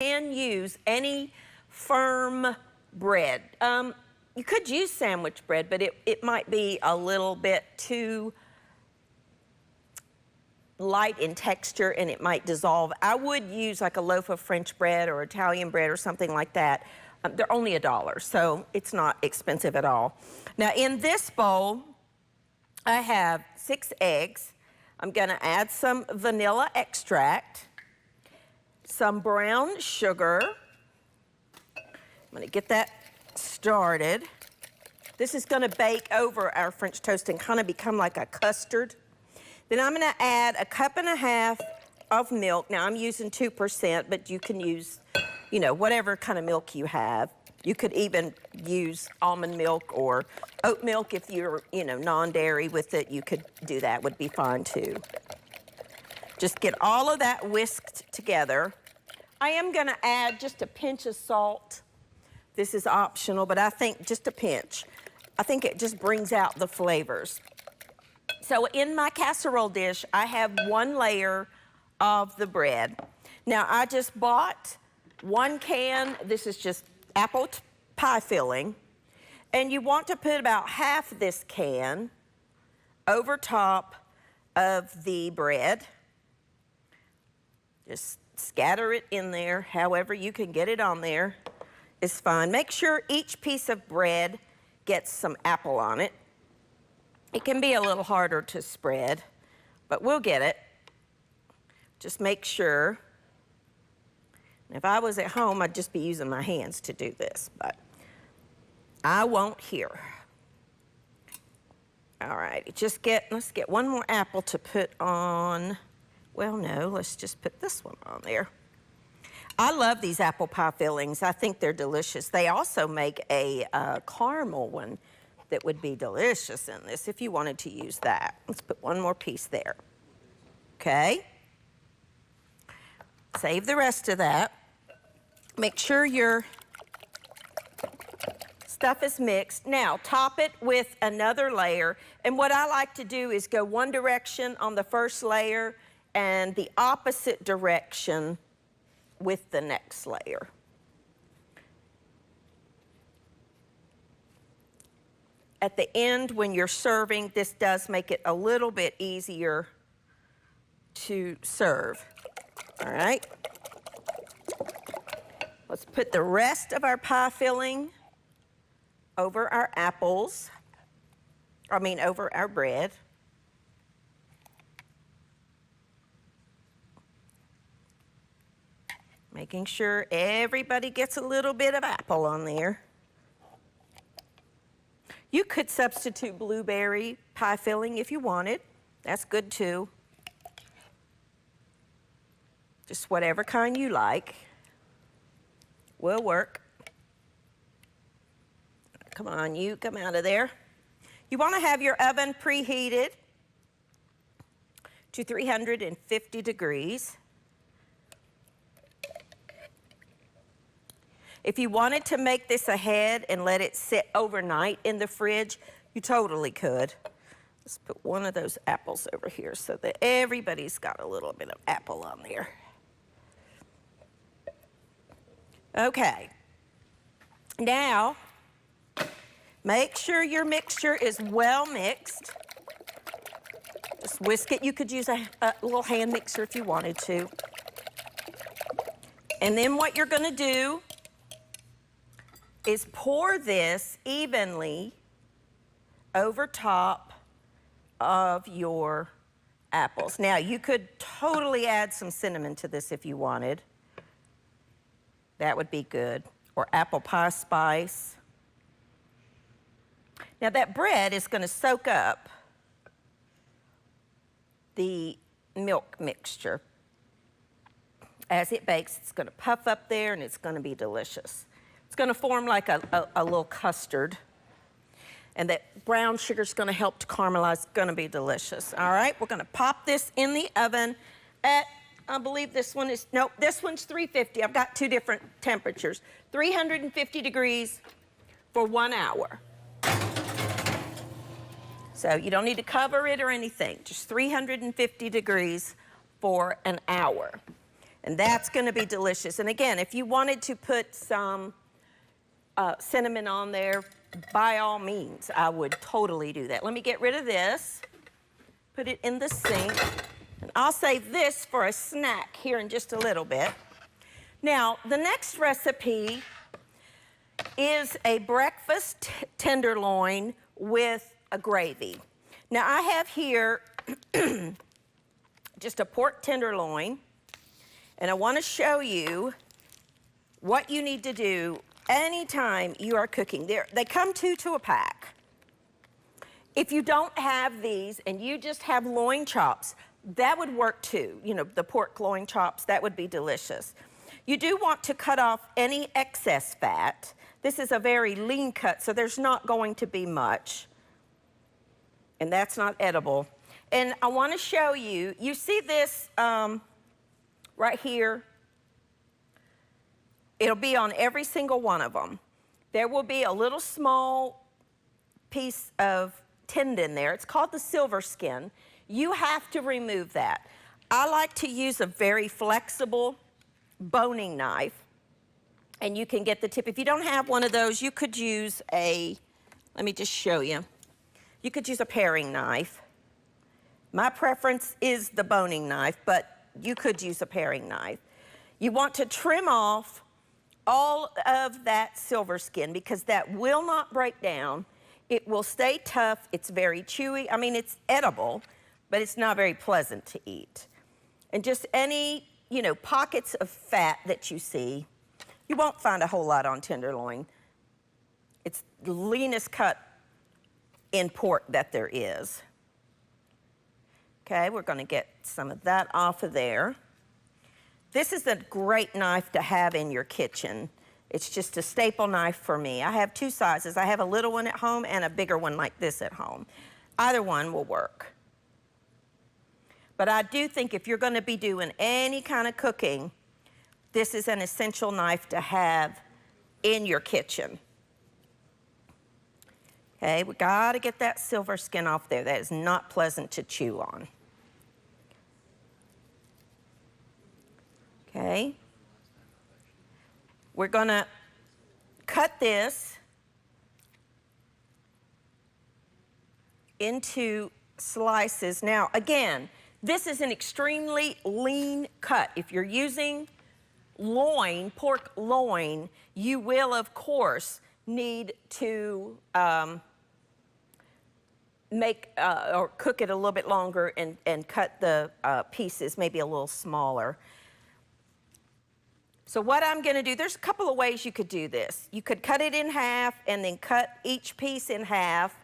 can use any firm bread. You could use sandwich bread, but it might be a little bit too light in texture and it might dissolve. I would use like a loaf of French bread or Italian bread or something like that. They're only $1, so it's not expensive at all. Now in this bowl, I have 6 eggs. I'm gonna add some vanilla extract, some brown sugar. I'm gonna get that started. This is gonna bake over our French toast and kind of become like a custard. Then I'm gonna add 1.5 cups of milk. Now I'm using 2%, but you can use, you know, whatever kind of milk you have. You could even use almond milk or oat milk if you're, you know, non-dairy with it. You could do that, would be fine too. Just get all of that whisked together. I am gonna add just a pinch of salt. This is optional, but I think just a pinch. I think it just brings out the flavors. So in my casserole dish, I have 1 layer of the bread. Now I just bought 1 can, this is just apple pie filling, and you want to put about half this can over top of the bread. Just scatter it in there, however you can get it on there is fine. Make sure each piece of bread gets some apple on it. It can be a little harder to spread, but we'll get it. Just make sure. If I was at home, I'd just be using my hands to do this, but I won't here. All right, let's get 1 more apple to put on. Well, no, let's just put this one on there. I love these apple pie fillings. I think they're delicious. They also make a caramel one that would be delicious in this if you wanted to use that. Let's put 1 more piece there. Okay. Save the rest of that. Make sure your stuff is mixed. Now, top it with another layer. And what I like to do is go one direction on the first layer and the opposite direction with the next layer. At the end, when you're serving, this does make it a little bit easier to serve. All right. Let's put the rest of our pie filling over our apples. Over our bread. Making sure everybody gets a little bit of apple on there. You could substitute blueberry pie filling if you wanted. That's good too. Just whatever kind you like will work. Come on, you come out of there. You want to have your oven preheated to 350 degrees. If you wanted to make this ahead and let it sit overnight in the fridge, you totally could. Let's put 1 of those apples over here so that everybody's got a little bit of apple on there. Okay. Now, make sure your mixture is well mixed. Just whisk it. You could use a little hand mixer if you wanted to. And then what you're going to do is pour this evenly over top of your apples. Now, you could totally add some cinnamon to this if you wanted. That would be good. Or apple pie spice. Now, that bread is going to soak up the milk mixture. As it bakes, it's going to puff up there and it's going to be delicious. It's going to form like a little custard. And that brown sugar is going to help to caramelize. It's going to be delicious. All right, we're going to pop this in the oven at, I believe this one is, nope, this one's 350. I've got 2 different temperatures. 350 degrees for 1 hour. So you don't need to cover it or anything. Just 350 degrees for an hour. And that's gonna be delicious. And again, if you wanted to put some cinnamon on there, by all means, I would totally do that. Let me get rid of this, put it in the sink, and I'll save this for a snack here in just a little bit. Now, the next recipe is a breakfast tenderloin with a gravy. Now, I have here just a pork tenderloin, and I want to show you what you need to do anytime you are cooking. They come two to a pack. If you don't have these and you just have loin chops, that would work too. You know, the pork loin chops, that would be delicious. You do want to cut off any excess fat. This is a very lean cut, so there's not going to be much. And that's not edible. And I want to show you, you see this right here? It'll be on every single one of them. There will be a little small piece of tendon there. It's called the silver skin. You have to remove that. I like to use a very flexible boning knife, and you can get the tip. If you don't have one of those, you could use let me just show you. You could use a paring knife. My preference is the boning knife, but you could use a paring knife. You want to trim off all of that silver skin because that will not break down. It will stay tough. It's very chewy. I mean, it's edible, but it's not very pleasant to eat. And just any, you know, pockets of fat that you see, you won't find a whole lot on tenderloin. It's the leanest cut in pork that there is. Okay, we're gonna get some of that off of there. This is a great knife to have in your kitchen. It's just a staple knife for me. I have two sizes. I have a little one at home and a bigger one like this at home. Either one will work. But I do think if you're gonna be doing any kind of cooking, this is an essential knife to have in your kitchen. Okay, we gotta get that silver skin off there. That is not pleasant to chew on. Okay. We're gonna cut this into slices. Now, again, this is an extremely lean cut. If you're using loin, pork loin, you will, of course, need to make or cook it a little bit longer and cut the pieces maybe a little smaller. So what I'm gonna do, there's a couple of ways you could do this. You could cut it in half and then cut each piece in half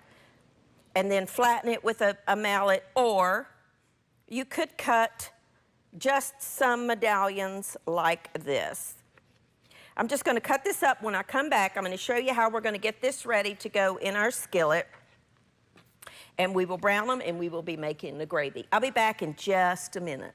and then flatten it with a mallet, or you could cut just some medallions like this. I'm just gonna cut this up. When I come back, I'm gonna show you how we're gonna get this ready to go in our skillet. And we will brown them and we will be making the gravy. I'll be back in just a minute.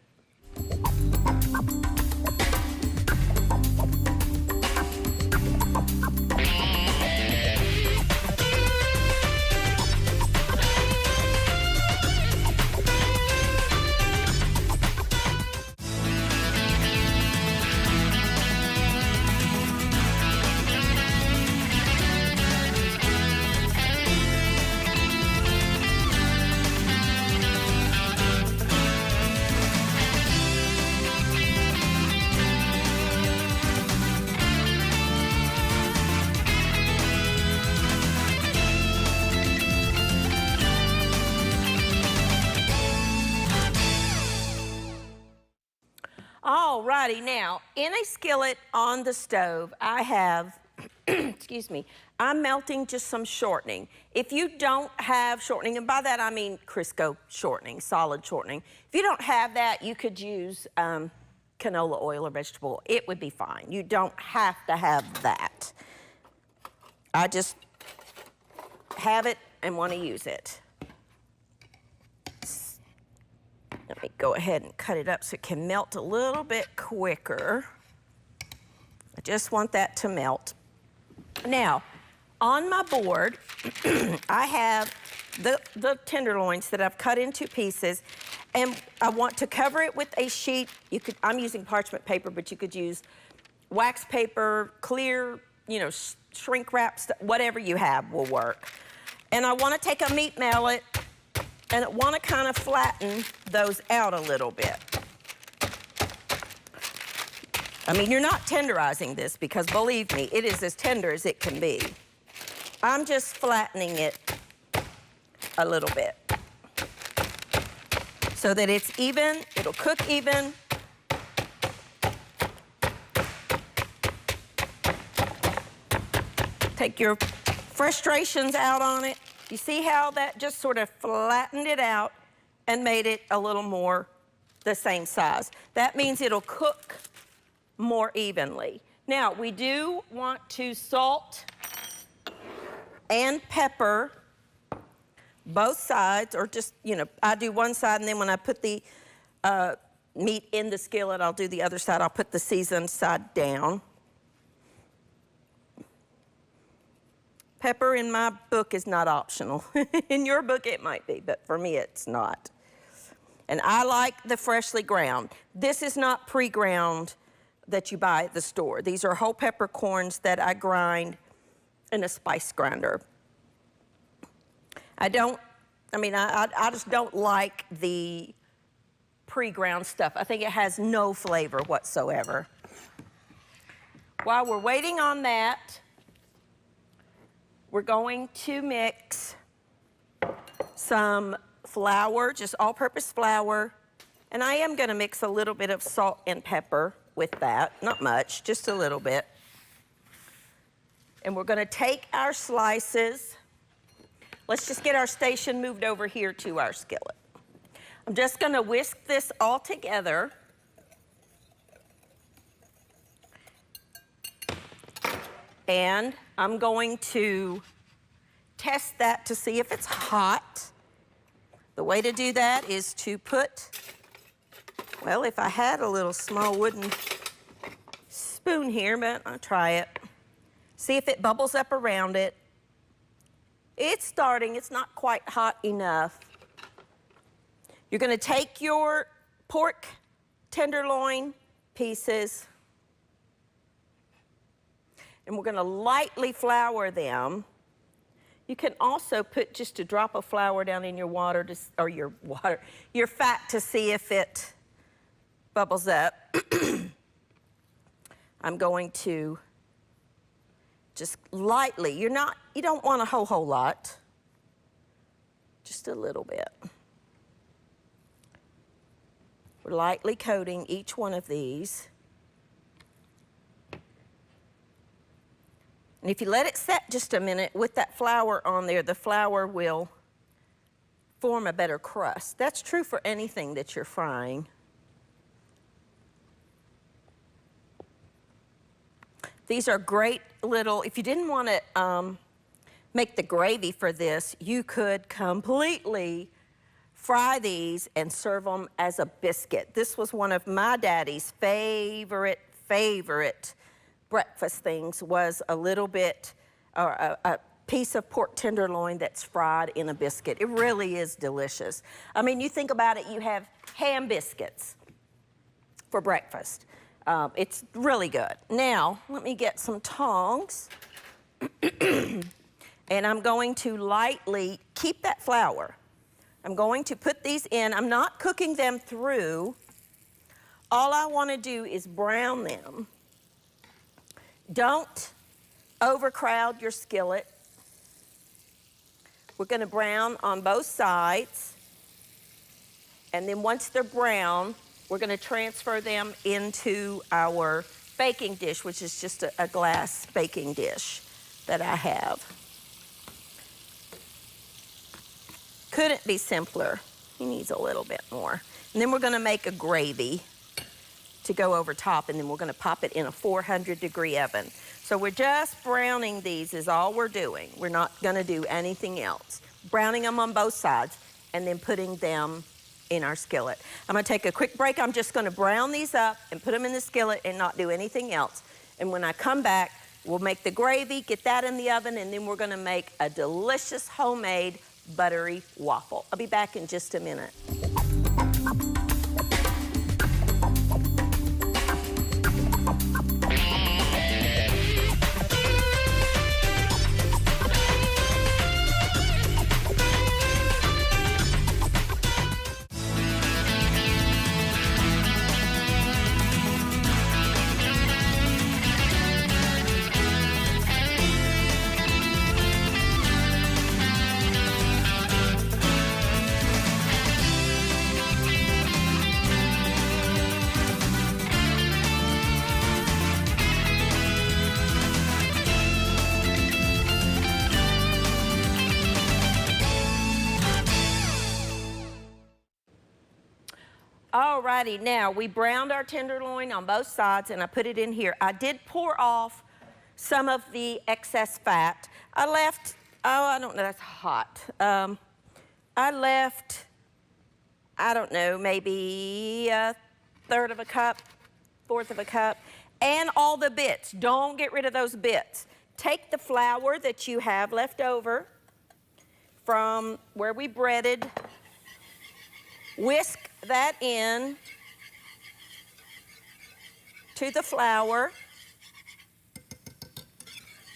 Alrighty, now, in a skillet on the stove, I have, excuse me, I'm melting just some shortening. If you don't have shortening, and by that I mean Crisco shortening, solid shortening. If you don't have that, you could use canola oil or vegetable oil. It would be fine. You don't have to have that. I just have it and want to use it. Let me go ahead and cut it up so it can melt a little bit quicker. I just want that to melt. Now, on my board, I have the tenderloins that I've cut into pieces, And I want to cover it with a sheet. I'm using parchment paper, but you could use wax paper, clear, you know, shrink wrap, whatever you have will work. And I want to take a meat mallet and I want to kind of flatten those out a little bit. I mean, you're not tenderizing this because believe me, it is as tender as it can be. I'm just flattening it a little bit so that it's even, it'll cook even. Take your frustrations out on it. You see how that just sort of flattened it out and made it a little more the same size. That means it'll cook more evenly. Now, we do want to salt and pepper both sides, or just, you know, I do one side, and then when I put the meat in the skillet, I'll do the other side. I'll put the seasoned side down. Pepper in my book is not optional. In your book it might be, but for me it's not. And I like the freshly ground. This is not pre-ground that you buy at the store. These are whole peppercorns that I grind in a spice grinder. I just don't like the pre-ground stuff. I think it has no flavor whatsoever. While we're waiting on that, we're going to mix some flour, just all-purpose flour, and I am gonna mix a little bit of salt and pepper with that, not much, just a little bit. And we're gonna take our slices. Let's just get our station moved over here to our skillet. I'm just gonna whisk this all together. And I'm going to test that to see if it's hot. The way to do that is to put, well, if I had a little small wooden spoon here, but I'll try it. See if it bubbles up around it. It's starting, it's not quite hot enough. You're gonna take your pork tenderloin pieces and we're gonna lightly flour them. You can also put just a drop of flour down in your water, your fat to see if it bubbles up. I'm going to just lightly, you don't want a whole lot, just a little bit. We're lightly coating each one of these. And if you let it set just a minute with that flour on there, the flour will form a better crust. That's true for anything that you're frying. These are great little, if you didn't want to make the gravy for this, you could completely fry these and serve them as a biscuit. This was one of my daddy's favorite breakfast things, was a little bit, or a piece of pork tenderloin that's fried in a biscuit. It really is delicious. I mean, you think about it, you have ham biscuits for breakfast. It's really good. Now, let me get some tongs. And I'm going to lightly keep that flour. I'm going to put these in. I'm not cooking them through. All I want to do is brown them. Don't overcrowd your skillet. We're going to brown on both sides. And then once they're brown, we're going to transfer them into our baking dish, which is just a glass baking dish that I have. Couldn't be simpler. He needs a little bit more. And then we're going to make a gravy to go over top, and then we're going to pop it in a 400-degree oven. So we're just browning these is all we're doing. We're not going to do anything else. Browning them on both sides and then putting them in our skillet. I'm going to take a quick break. I'm just going to brown these up and put them in the skillet and not do anything else. And when I come back, we'll make the gravy, get that in the oven, and then we're going to make a delicious homemade buttery waffle. I'll be back in just a minute. Alrighty, now we browned our tenderloin on both sides and I put it in here. I did pour off some of the excess fat. I left, oh, I don't know, that's hot. I left, I don't know, maybe a third of a cup, fourth of a cup, and all the bits. Don't get rid of those bits. Take the flour that you have left over from where we breaded, whisk that in to the flour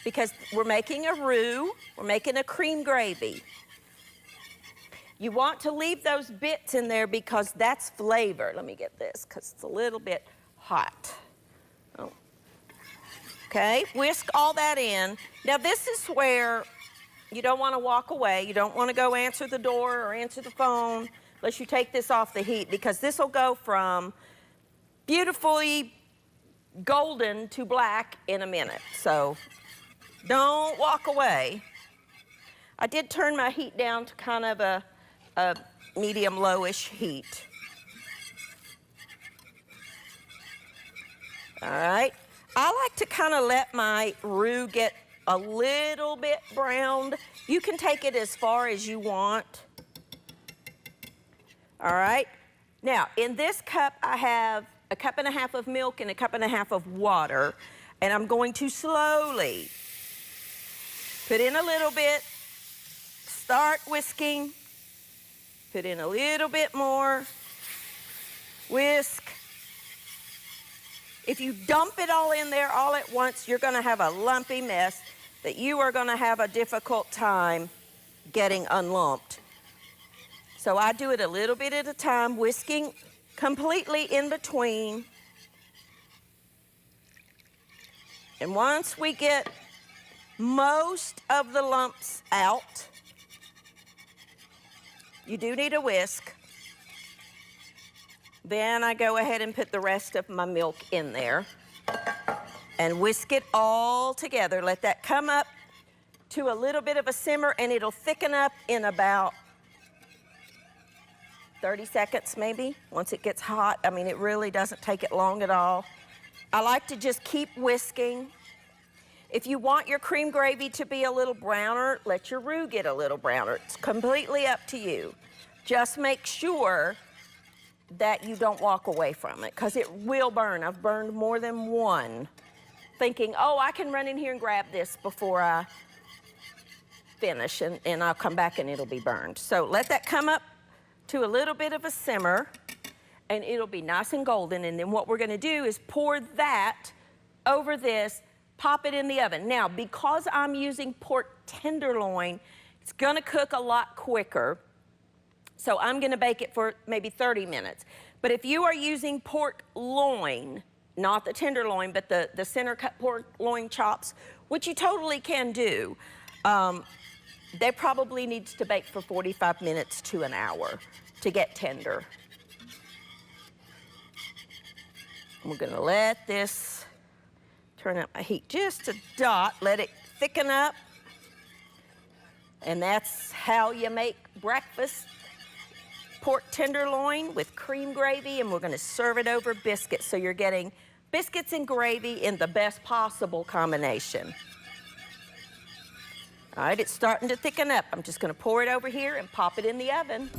because we're making a roux, we're making a cream gravy. You want to leave those bits in there because that's flavor. Let me get this because it's a little bit hot. Oh. Okay, whisk all that in. Now this is where you don't want to walk away. You don't want to go answer the door or answer the phone unless you take this off the heat because this will go from beautifully golden to black in a minute. So don't walk away. I did turn my heat down to kind of a medium lowish heat. All right. I like to kind of let my roux get a little bit browned. You can take it as far as you want. All right. Now, in this cup, I have a cup and a half of milk and a cup and a half of water, and I'm going to slowly put in a little bit, start whisking, put in a little bit more, whisk. If you dump it all in there all at once, you're going to have a lumpy mess that you are going to have a difficult time getting unlumped. So I do it a little bit at a time, whisking completely in between. And once we get most of the lumps out, you do need a whisk. Then I go ahead and put the rest of my milk in there and whisk it all together. Let that come up to a little bit of a simmer and it'll thicken up in about 30 seconds maybe, once it gets hot. I mean, it really doesn't take it long at all. I like to just keep whisking. If you want your cream gravy to be a little browner, let your roux get a little browner. It's completely up to you. Just make sure that you don't walk away from it because it will burn. I've burned more than one thinking, oh, I can run in here and grab this before I finish and I'll come back and it'll be burned. So let that come up to a little bit of a simmer and it'll be nice and golden. And then what we're gonna do is pour that over this, pop it in the oven. Now, because I'm using pork tenderloin, it's gonna cook a lot quicker. So I'm gonna bake it for maybe 30 minutes. But if you are using pork loin, not the tenderloin, but the center cut pork loin chops, which you totally can do, they probably needs to bake for 45 minutes to an hour to get tender. We're gonna let this turn up my heat just a dot, let it thicken up. And that's how you make breakfast pork tenderloin with cream gravy, and we're gonna serve it over biscuits. So you're getting biscuits and gravy in the best possible combination. All right, it's starting to thicken up. I'm just gonna pour it over here and pop it in the oven.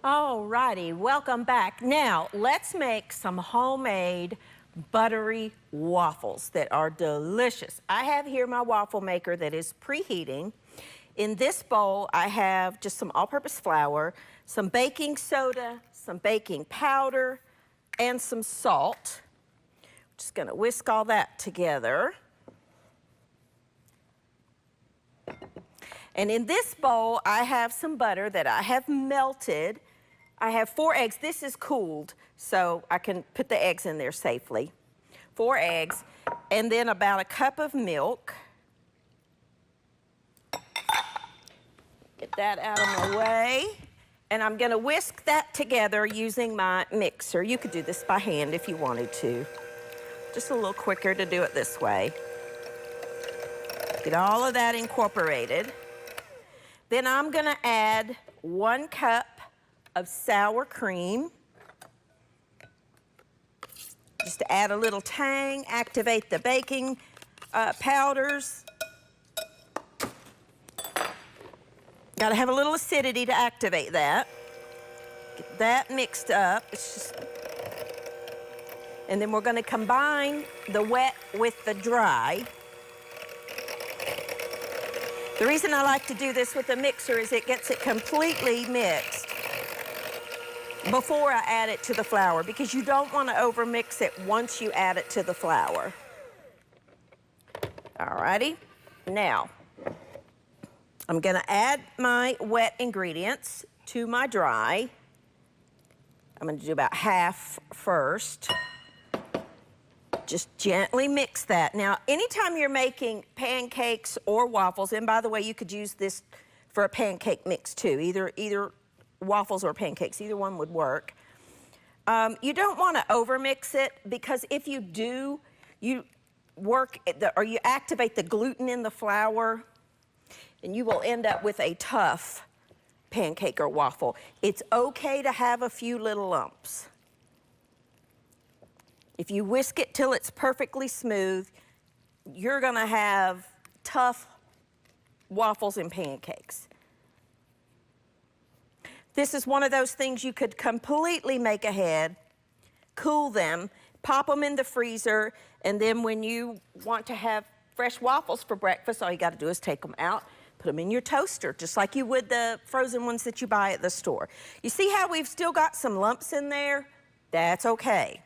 All righty, welcome back. Now, let's make some homemade buttery waffles that are delicious. I have here my waffle maker that is preheating. In this bowl, I have just some all-purpose flour, some baking soda, some baking powder, and some salt. Just gonna whisk all that together. And in this bowl, I have some butter that I have melted. I have 4 eggs. This is cooled, so I can put the eggs in there safely. 4 eggs, and then about a cup of milk. Get that out of my way. And I'm gonna whisk that together using my mixer. You could do this by hand if you wanted to. Just a little quicker to do it this way. Get all of that incorporated. Then I'm gonna add 1 cup of sour cream. Just to add a little tang, activate the baking powders. Gotta have a little acidity to activate that. Get that mixed up. And then we're gonna combine the wet with the dry. The reason I like to do this with the mixer is it gets it completely mixed before I add it to the flour, because you don't want to overmix it once you add it to the flour. Alrighty, now I'm gonna add my wet ingredients to my dry. I'm gonna do about half first. Just gently mix that. Now, anytime you're making pancakes or waffles, and by the way, you could use this for a pancake mix too, either waffles or pancakes, either one would work. You don't want to overmix it, because if you do, you activate the gluten in the flour, and you will end up with a tough pancake or waffle. It's okay to have a few little lumps. If you whisk it till it's perfectly smooth, you're gonna have tough waffles and pancakes. This is one of those things you could completely make ahead, cool them, pop them in the freezer, and then when you want to have fresh waffles for breakfast, all you gotta do is take them out, put them in your toaster, just like you would the frozen ones that you buy at the store. You see how we've still got some lumps in there? That's okay.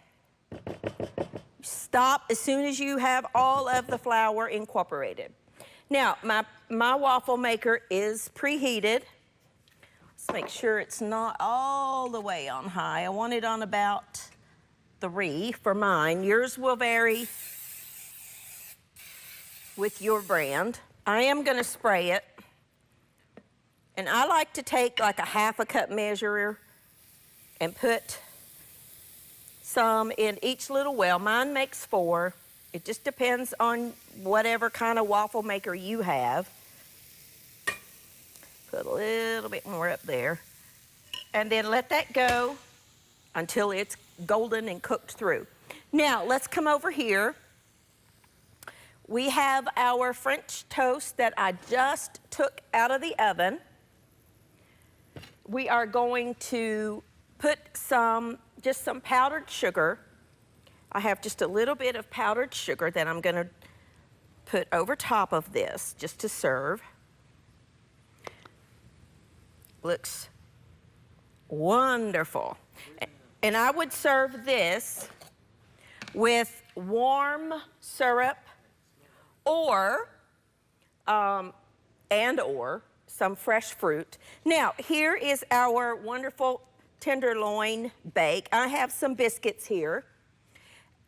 Stop as soon as you have all of the flour incorporated. Now, my waffle maker is preheated. Let's make sure it's not all the way on high. I want it on about 3 for mine. Yours will vary with your brand. I am gonna spray it. And I like to take like a 1/2 cup measure and put some in each little well. Mine makes 4. It just depends on whatever kind of waffle maker you have. Put a little bit more up there. And then let that go until it's golden and cooked through. Now, let's come over here. We have our French toast that I just took out of the oven. We are going to put just some powdered sugar. I have just a little bit of powdered sugar that I'm gonna put over top of this just to serve. Looks wonderful. And I would serve this with warm syrup or some fresh fruit. Now, here is our wonderful tenderloin bake. I have some biscuits here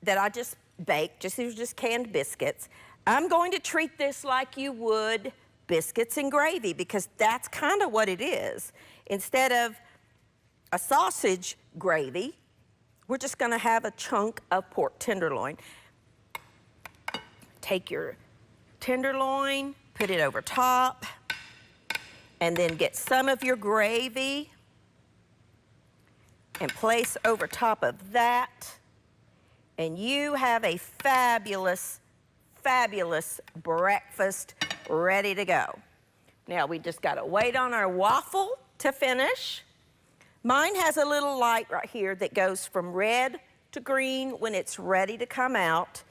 that I just baked. These are just canned biscuits. I'm going to treat this like you would biscuits and gravy, because that's kind of what it is. Instead of a sausage gravy, we're just gonna have a chunk of pork tenderloin. Take your tenderloin, put it over top, and then get some of your gravy and place over top of that. And you have a fabulous, fabulous breakfast ready to go. Now we just gotta wait on our waffle to finish. Mine has a little light right here that goes from red to green when it's ready to come out.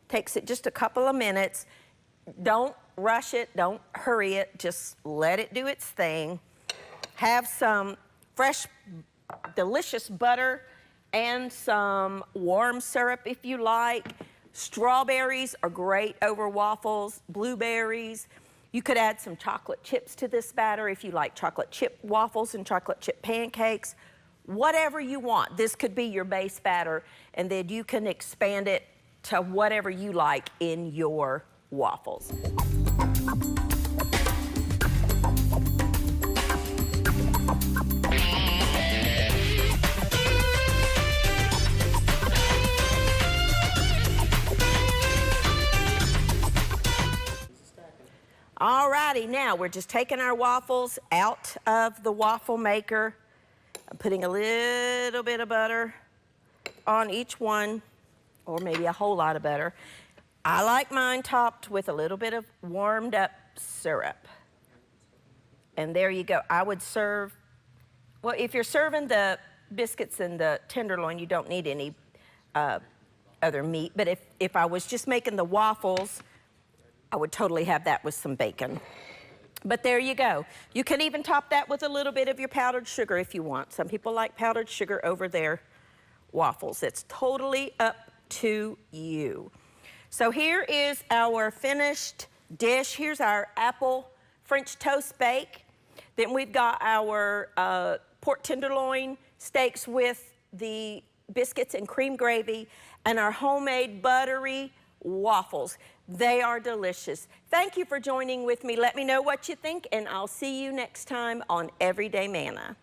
Takes it just a couple of minutes. Don't rush it, don't hurry it, just let it do its thing. Have some fresh, delicious butter and some warm syrup if you like. Strawberries are great over waffles, blueberries. You could add some chocolate chips to this batter if you like chocolate chip waffles and chocolate chip pancakes. Whatever you want. This could be your base batter, and then you can expand it to whatever you like in your waffles. All righty, now we're just taking our waffles out of the waffle maker. I'm putting a little bit of butter on each one, or maybe a whole lot of butter. I like mine topped with a little bit of warmed up syrup. And there you go. I would serve, well, if you're serving the biscuits and the tenderloin, you don't need any other meat. But if I was just making the waffles, I would totally have that with some bacon. But there you go. You can even top that with a little bit of your powdered sugar if you want. Some people like powdered sugar over their waffles. It's totally up to you. So here is our finished dish. Here's our apple French toast bake. Then we've got our pork tenderloin steaks with the biscuits and cream gravy, and our homemade buttery waffles. They are delicious. Thank you for joining with me. Let me know what you think, and I'll see you next time on Everyday Manna.